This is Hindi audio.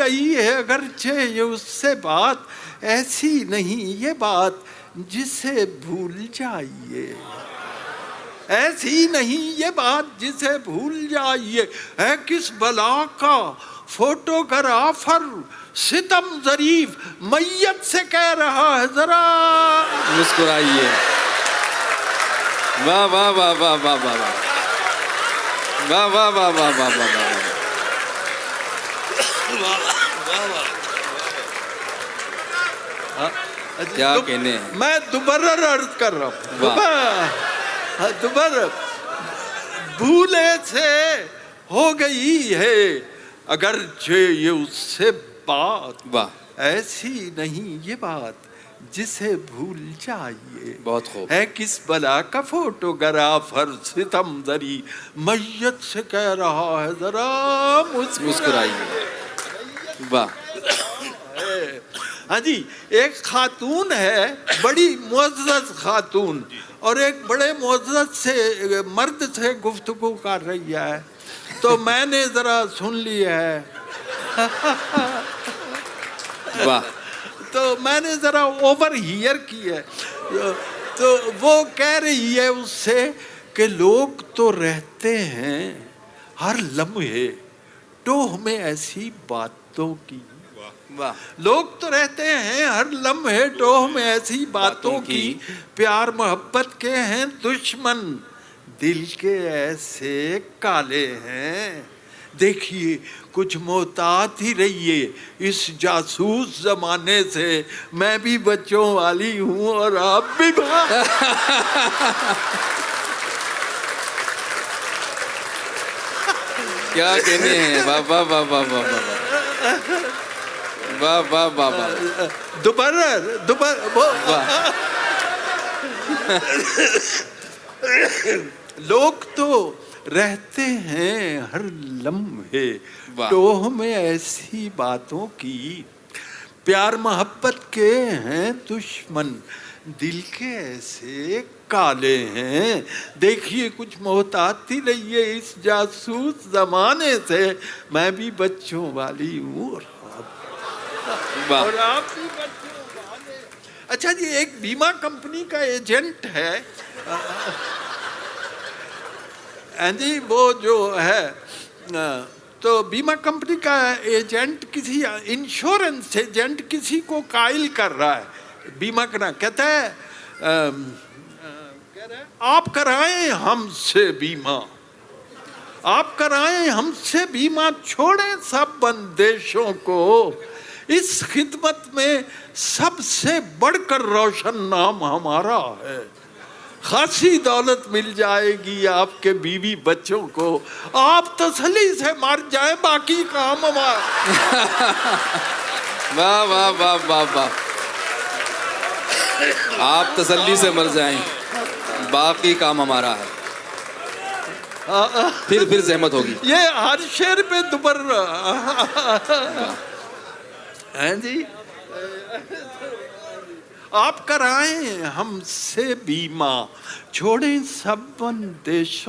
गई है अगरचे ये उससे बात, ऐसी नहीं ये बात जिसे भूल जाइए, ऐसी नहीं ये बात जिसे भूल जाइए। है किस बला का फोटोग्राफर सितम जरीफ मैयत से कह रहा है जरा मुस्कुराइए। वाह वाह वाह वाह वाह वाह वाह वाह वाह वाह वाह वाह वाह। क्या कहने हैं? मैं दोबारा अर्ज कर रहा हूँ। दोबारा भूले से हो गई है अगरचे ये उससे बात, वाह। ऐसी नहीं ये बात जिसे भूल जाइए। बहुत खूब। है किस बला का फोटोग्राफर सितम जरी मैयत से कह रहा है जरा मुस्कुराइए। वाह। हाँ जी, एक खातून है बड़ी मुअज़्ज़ज़ खातून, और एक बड़े मुअज़्ज़ज़ से मर्द से गुफ्तगू कर रही है, तो मैंने ज़रा सुन लिया है। वाह। तो मैंने ज़रा ओवर हियर की है, तो वो कह रही है उससे कि लोग तो रहते हैं हर लम्हे टोह में ऐसी बातों की। वाह। लोग तो रहते हैं हर लम्हे टोह में ऐसी बातों की, प्यार मोहब्बत के हैं दुश्मन दिल के ऐसे काले हैं। देखिए कुछ मोहतात ही रहिए इस जासूस जमाने से, मैं भी बच्चों वाली हूँ और आप भी। क्या कहने हैं? वाह वाह वाह वाह वाह वाह वाह वाह वाह वाह। दोबारा लोग तो रहते हैं हर लम्हे टोह में ऐसी बातों की, प्यार मोहब्बत के हैं दुश्मन दिल के ऐसे काले हैं। देखिए कुछ मोहताती रहिए इस जासूस जमाने से, मैं भी बच्चों वाली हूँ और आप भी बच्चों वाले। अच्छा जी, एक बीमा कंपनी का एजेंट है जी, वो जो है तो बीमा कंपनी का एजेंट किसी इंश्योरेंस एजेंट किसी को कायल कर रहा है बीमा करना, कहता है कह रहा है आप कराएं हमसे बीमा, आप कराएं हमसे बीमा, छोड़ें सब बंदिशों को, इस खिदमत में सबसे बढ़कर रोशन नाम हमारा है। खासी दौलत मिल जाएगी आपके बीवी बच्चों को, आप तसल्ली से मर जाएं बाकी काम हमारा। वाह वाह वाह वाह वाह। आप तसल्ली से मर जाएं बाकी काम हमारा है। फिर जहमत होगी। ये हर शेर पे दुबर हैं जी। आप कराएं हमसे बीमा, छोड़ें सब बंदिशों